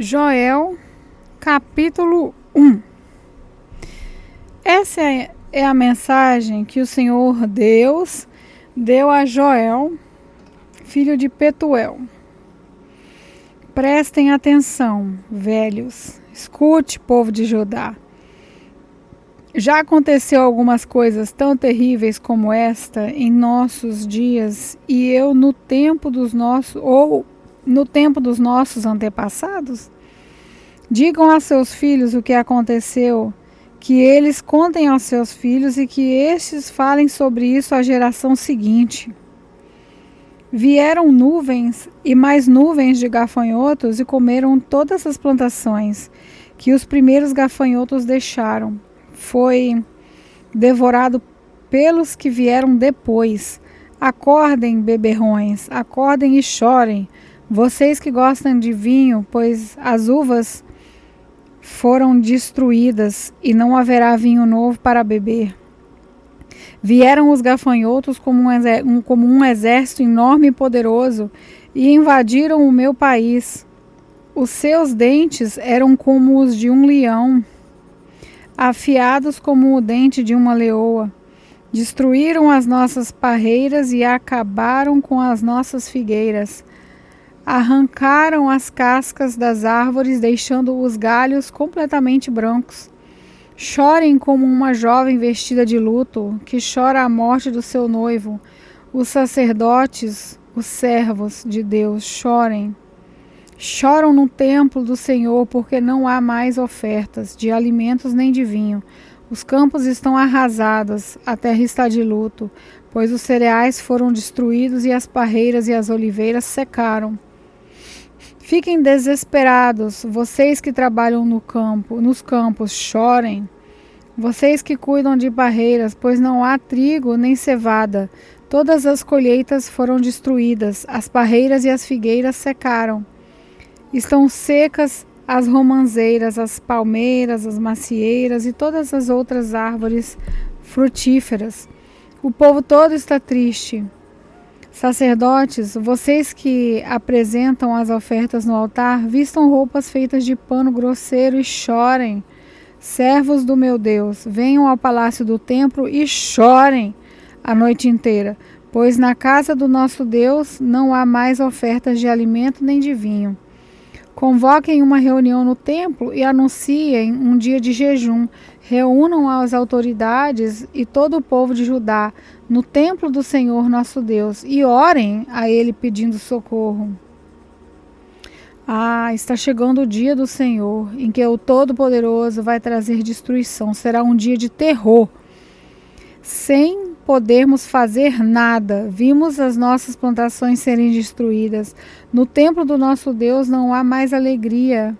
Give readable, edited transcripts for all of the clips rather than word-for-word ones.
Joel, capítulo 1. Essa é a mensagem que o Senhor Deus deu a Joel, filho de Petuel. Prestem atenção, velhos. Escute, povo de Judá. Já aconteceu algumas coisas tão terríveis como esta em nossos dias e eu no tempo dos nossos antepassados? Digam a seus filhos o que aconteceu, que eles contem aos seus filhos e que estes falem sobre isso à geração seguinte. Vieram nuvens e mais nuvens de gafanhotos e comeram todas as plantações que os primeiros gafanhotos deixaram. Foi devorado pelos que vieram depois. Acordem, beberrões, acordem e chorem, vocês que gostam de vinho, pois as uvas foram destruídas e não haverá vinho novo para beber. Vieram os gafanhotos como um exército enorme e poderoso e invadiram o meu país. Os seus dentes eram como os de um leão, afiados como o dente de uma leoa. Destruíram as nossas parreiras e acabaram com as nossas figueiras. Arrancaram as cascas das árvores, deixando os galhos completamente brancos. Chorem como uma jovem vestida de luto, que chora a morte do seu noivo. Os sacerdotes, os servos de Deus, chorem. Choram no templo do Senhor, porque não há mais ofertas de alimentos nem de vinho. Os campos estão arrasados, a terra está de luto, pois os cereais foram destruídos e as parreiras e as oliveiras secaram. Fiquem desesperados, vocês que trabalham nos campos, chorem. Vocês que cuidam de parreiras, pois não há trigo nem cevada. Todas as colheitas foram destruídas, as parreiras e as figueiras secaram. Estão secas as romãzeiras, as palmeiras, as macieiras e todas as outras árvores frutíferas. O povo todo está triste. Sacerdotes, vocês que apresentam as ofertas no altar, vistam roupas feitas de pano grosseiro e chorem. Servos do meu Deus, venham ao palácio do templo e chorem a noite inteira, pois na casa do nosso Deus não há mais ofertas de alimento nem de vinho. Convoquem uma reunião no templo e anunciem um dia de jejum. Reúnam as autoridades e todo o povo de Judá no templo do Senhor nosso Deus e orem a Ele pedindo socorro. Está chegando o dia do Senhor, em que o Todo-Poderoso vai trazer destruição. Será um dia de terror. Sem podermos fazer nada, vimos as nossas plantações serem destruídas. No templo do nosso Deus não há mais alegria,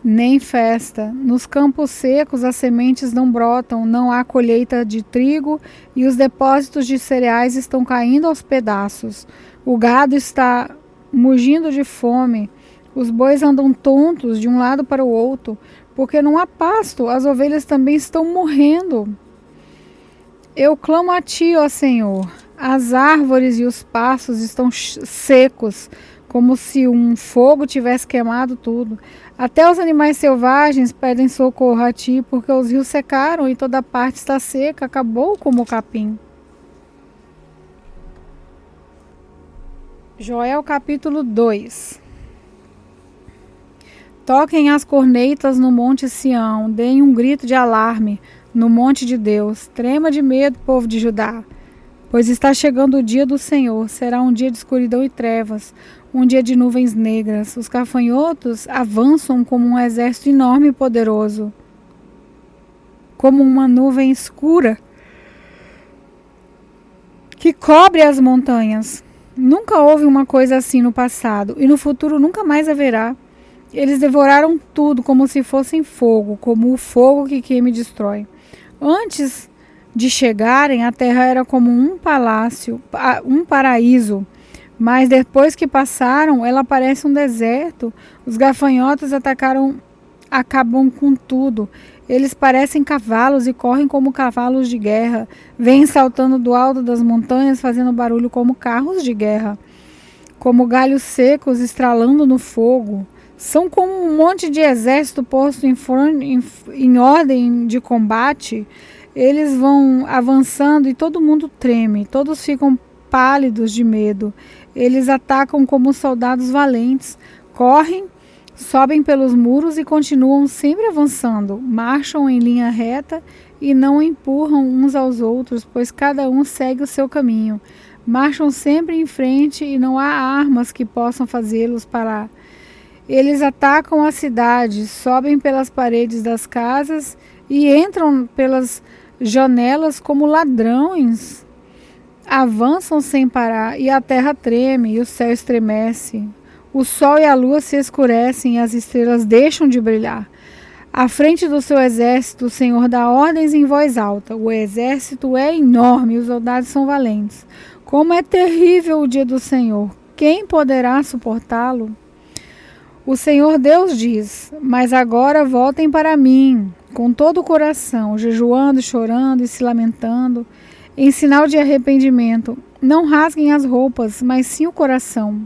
nem festa. Nos campos secos as sementes não brotam, não há colheita de trigo e os depósitos de cereais estão caindo aos pedaços. O gado está mugindo de fome, os bois andam tontos de um lado para o outro, porque não há pasto, as ovelhas também estão morrendo. Eu clamo a ti, ó Senhor. As árvores e os pastos estão secos, como se um fogo tivesse queimado tudo. Até os animais selvagens pedem socorro a ti, porque os rios secaram e toda parte está seca, acabou como o capim. Joel capítulo 2. Toquem as cornetas no monte Sião, deem um grito de alarme no monte de Deus. Trema de medo, povo de Judá, pois está chegando o dia do Senhor. Será um dia de escuridão e trevas, um dia de nuvens negras. Os gafanhotos avançam como um exército enorme e poderoso, como uma nuvem escura que cobre as montanhas. Nunca houve uma coisa assim no passado, e no futuro nunca mais haverá. Eles devoraram tudo como se fossem fogo, como o fogo que queima e destrói. Antes de chegarem, a terra era como um palácio, um paraíso. Mas depois que passaram, ela parece um deserto. Os gafanhotos acabam com tudo. Eles parecem cavalos e correm como cavalos de guerra. Vêm saltando do alto das montanhas, fazendo barulho como carros de guerra. Como galhos secos estralando no fogo. São como um monte de exército posto em ordem de combate. Eles vão avançando e todo mundo treme, todos ficam pálidos de medo. Eles atacam como soldados valentes, correm, sobem pelos muros e continuam sempre avançando. Marcham em linha reta e não empurram uns aos outros, pois cada um segue o seu caminho. Marcham sempre em frente e não há armas que possam fazê-los parar. Eles atacam a cidade, sobem pelas paredes das casas e entram pelas janelas como ladrões. Avançam sem parar e a terra treme e o céu estremece. O sol e a lua se escurecem e as estrelas deixam de brilhar. À frente do seu exército, o Senhor dá ordens em voz alta. O exército é enorme e os soldados são valentes. Como é terrível o dia do Senhor! Quem poderá suportá-lo? O Senhor Deus diz: mas agora voltem para mim, com todo o coração, jejuando, chorando e se lamentando, em sinal de arrependimento. Não rasguem as roupas, mas sim o coração.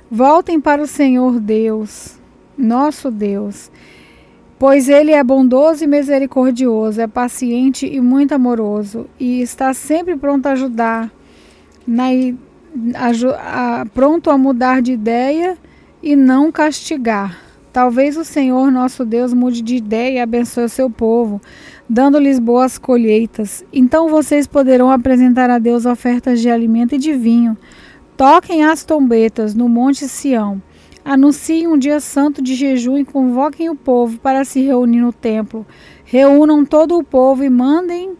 Voltem para o Senhor Deus, nosso Deus, pois Ele é bondoso e misericordioso, é paciente e muito amoroso, e está sempre pronto a ajudar, pronto a mudar de ideia e não castigar. Talvez o Senhor nosso Deus mude de ideia e abençoe o seu povo, dando-lhes boas colheitas. Então vocês poderão apresentar a Deus ofertas de alimento e de vinho. Toquem as trombetas no Monte Sião. Anunciem um dia santo de jejum e convoquem o povo para se reunir no templo. Reúnam todo o povo e mandem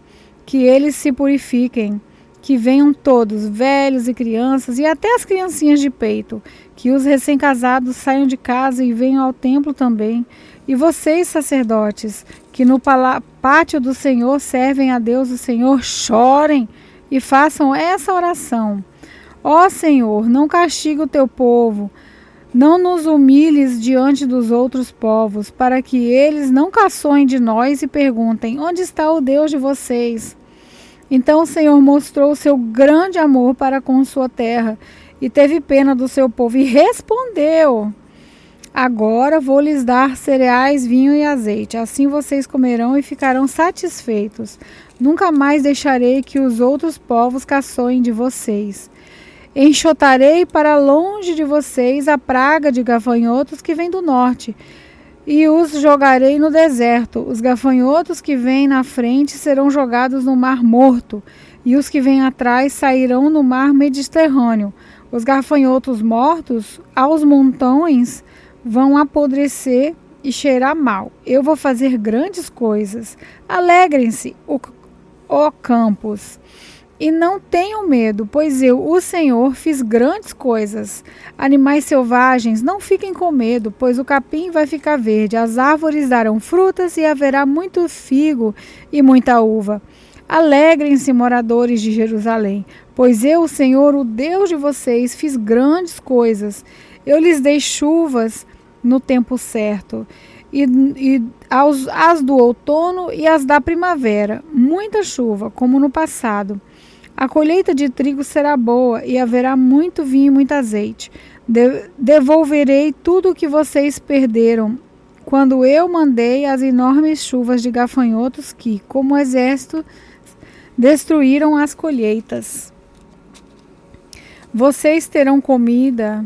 que eles se purifiquem. Que venham todos, velhos e crianças, e até as criancinhas de peito. Que os recém-casados saiam de casa e venham ao templo também. E vocês, sacerdotes, que no pátio do Senhor servem a Deus o Senhor, chorem e façam essa oração. Ó Senhor, não castigue o teu povo, não nos humilhes diante dos outros povos, para que eles não caçoem de nós e perguntem: onde está o Deus de vocês? Então o Senhor mostrou o seu grande amor para com sua terra e teve pena do seu povo e respondeu: agora vou lhes dar cereais, vinho e azeite, assim vocês comerão e ficarão satisfeitos. Nunca mais deixarei que os outros povos caçoem de vocês. Enxotarei para longe de vocês a praga de gafanhotos que vem do norte, e os jogarei no deserto. Os gafanhotos que vêm na frente serão jogados no mar morto, e os que vêm atrás sairão no mar Mediterrâneo. Os gafanhotos mortos, aos montões, vão apodrecer e cheirar mal. Eu vou fazer grandes coisas. Alegrem-se, ó campos. E não tenham medo, pois eu, o Senhor, fiz grandes coisas. Animais selvagens, não fiquem com medo, pois o capim vai ficar verde, as árvores darão frutas e haverá muito figo e muita uva. Alegrem-se, moradores de Jerusalém, pois eu, o Senhor, o Deus de vocês, fiz grandes coisas. Eu lhes dei chuvas no tempo certo, as do outono e as da primavera, muita chuva, como no passado. A colheita de trigo será boa e haverá muito vinho e muito azeite. Devolverei tudo o que vocês perderam quando eu mandei as enormes chuvas de gafanhotos que, como exército, destruíram as colheitas. Vocês terão comida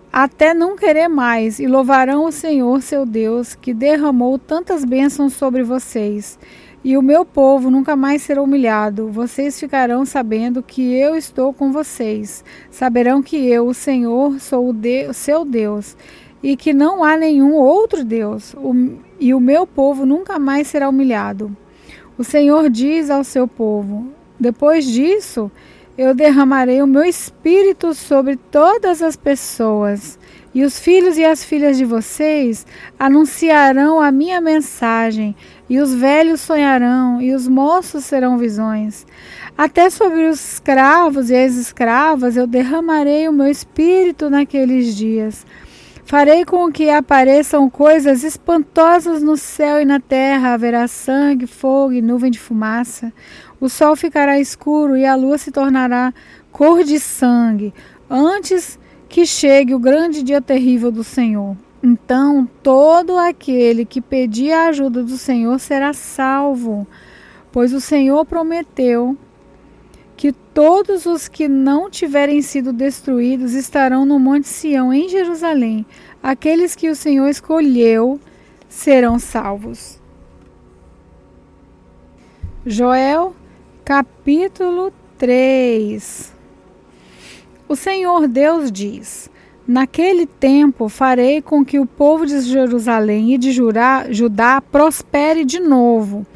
até não querer mais e louvarão o Senhor, seu Deus, que derramou tantas bênçãos sobre vocês. E o meu povo nunca mais será humilhado. Vocês ficarão sabendo que eu estou com vocês. Saberão que eu, o Senhor, sou o seu Deus, e que não há nenhum outro Deus. E o meu povo nunca mais será humilhado. O Senhor diz ao seu povo: depois disso, eu derramarei o meu espírito sobre todas as pessoas. E os filhos e as filhas de vocês anunciarão a minha mensagem, e os velhos sonharão, e os moços serão visões. Até sobre os escravos e as escravas eu derramarei o meu espírito naqueles dias. Farei com que apareçam coisas espantosas no céu e na terra. Haverá sangue, fogo e nuvem de fumaça. O sol ficará escuro e a lua se tornará cor de sangue, antes que chegue o grande dia terrível do Senhor. Então todo aquele que pedir a ajuda do Senhor será salvo, pois o Senhor prometeu que todos os que não tiverem sido destruídos estarão no Monte Sião, em Jerusalém. Aqueles que o Senhor escolheu serão salvos. Joel, capítulo 3. O Senhor Deus diz: naquele tempo farei com que o povo de Jerusalém e de Judá prospere de novo.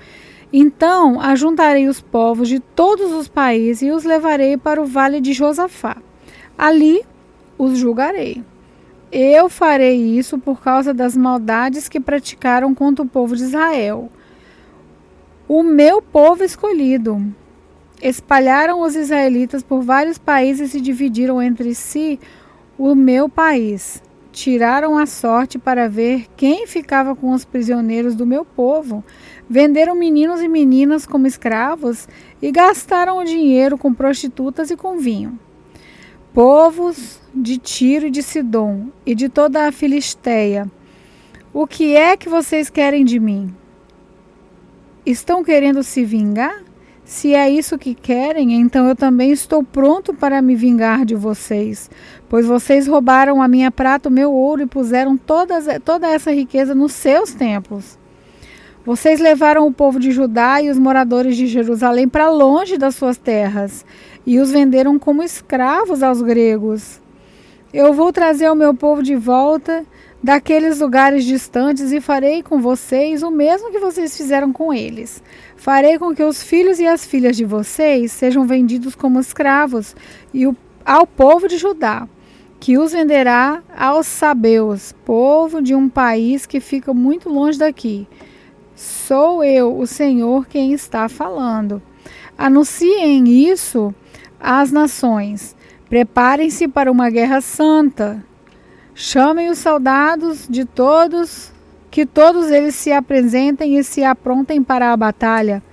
Então ajuntarei os povos de todos os países e os levarei para o vale de Josafá. Ali os julgarei. Eu farei isso por causa das maldades que praticaram contra o povo de Israel, o meu povo escolhido. Espalharam os israelitas por vários países e dividiram entre si o meu país. Tiraram a sorte para ver quem ficava com os prisioneiros do meu povo. Venderam meninos e meninas como escravos e gastaram o dinheiro com prostitutas e com vinho. Povos de Tiro e de Sidom e de toda a Filisteia, o que é que vocês querem de mim? Estão querendo se vingar? Se é isso que querem, então eu também estou pronto para me vingar de vocês, pois vocês roubaram a minha prata, o meu ouro e puseram toda essa riqueza nos seus templos. Vocês levaram o povo de Judá e os moradores de Jerusalém para longe das suas terras e os venderam como escravos aos gregos. Eu vou trazer o meu povo de volta daqueles lugares distantes e farei com vocês o mesmo que vocês fizeram com eles. Farei com que os filhos e as filhas de vocês sejam vendidos como escravos ao povo de Judá, que os venderá aos sabeus, povo de um país que fica muito longe daqui. Sou eu, o Senhor, quem está falando. Anunciem isso às nações. Preparem-se para uma guerra santa. Chamem os soldados de todos, que todos eles se apresentem e se aprontem para a batalha.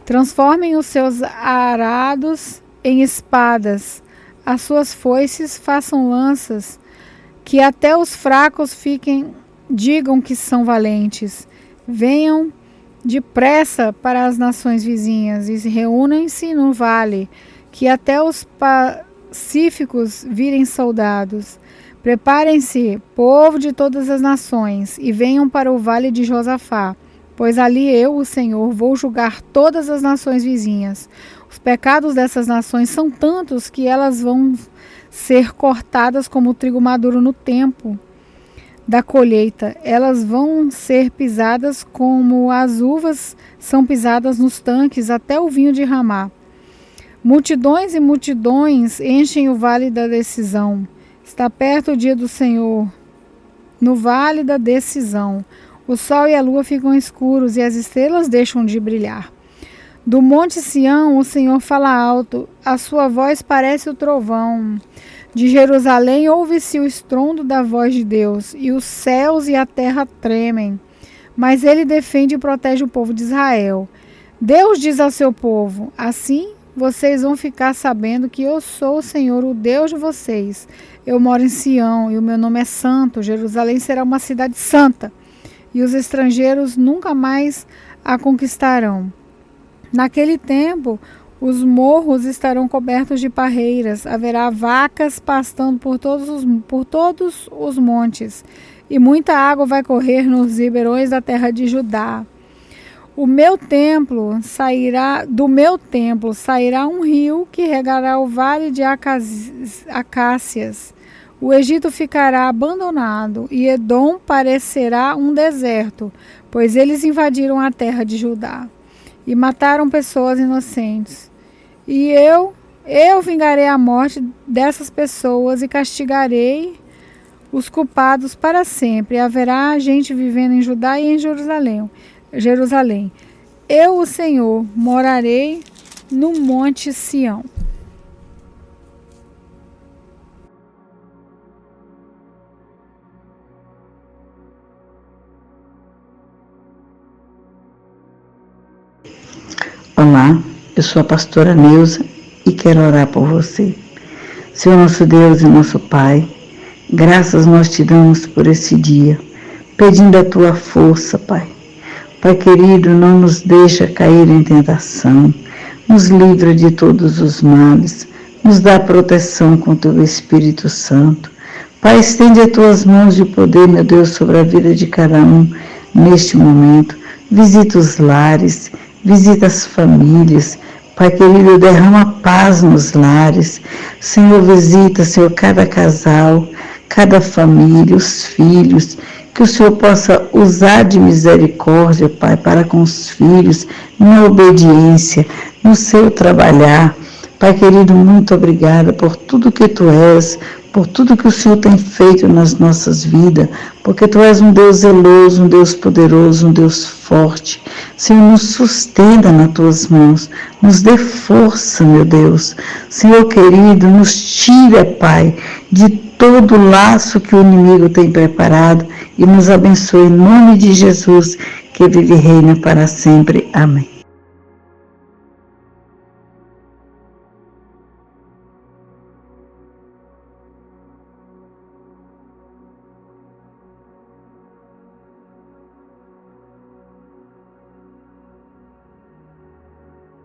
Transformem os seus arados em espadas, as suas foices façam lanças, que até os fracos digam que são valentes. Venham depressa para as nações vizinhas e reúnem-se no vale, que até os pacíficos virem soldados. Preparem-se, povo de todas as nações, e venham para o vale de Josafá, pois ali eu, o Senhor, vou julgar todas as nações vizinhas. Os pecados dessas nações são tantos que elas vão ser cortadas como o trigo maduro no tempo da colheita. Elas vão ser pisadas como as uvas são pisadas nos tanques, até o vinho derramar. Multidões e multidões enchem o vale da decisão. Está perto o dia do Senhor, no vale da decisão. O sol e a lua ficam escuros e as estrelas deixam de brilhar. Do monte Sião o Senhor fala alto, a sua voz parece o trovão. De Jerusalém ouve-se o estrondo da voz de Deus, e os céus e a terra tremem. Mas ele defende e protege o povo de Israel. Deus diz ao seu povo: assim vocês vão ficar sabendo que eu sou o Senhor, o Deus de vocês. Eu moro em Sião e o meu nome é santo. Jerusalém será uma cidade santa e os estrangeiros nunca mais a conquistarão. Naquele tempo, os morros estarão cobertos de parreiras, haverá vacas pastando por todos os montes, e muita água vai correr nos ribeirões da terra de Judá. Do meu templo sairá um rio que regará o vale de acácias. O Egito ficará abandonado e Edom parecerá um deserto, pois eles invadiram a terra de Judá e mataram pessoas inocentes. E eu vingarei a morte dessas pessoas e castigarei os culpados para sempre. Haverá gente vivendo em Judá e em Jerusalém. Eu, o Senhor, morarei no monte Sião. Olá, eu sou a pastora Neuza e quero orar por você. Senhor nosso Deus e nosso Pai, Graças nós te damos por esse dia, pedindo a tua força, Pai. Pai querido, não nos deixa cair em tentação, nos livra de todos os males, nos dá proteção com teu Espírito Santo. Pai, estende as tuas mãos de poder, meu Deus, sobre a vida de cada um neste momento. Visita os lares, visita as famílias. Pai querido, derrama paz nos lares. Senhor, visita, Senhor, cada casal, cada família, os filhos. Que o Senhor possa usar de misericórdia, Pai, para com os filhos, na obediência, no seu trabalhar. Pai querido, muito obrigada por tudo que Tu és, por tudo que o Senhor tem feito nas nossas vidas, porque Tu és um Deus zeloso, um Deus poderoso, um Deus forte. Senhor, nos sustenta nas Tuas mãos, nos dê força, meu Deus. Senhor querido, nos tira, Pai, de todo o laço que o inimigo tem preparado e nos abençoe em nome de Jesus, que vive e reina para sempre. Amém.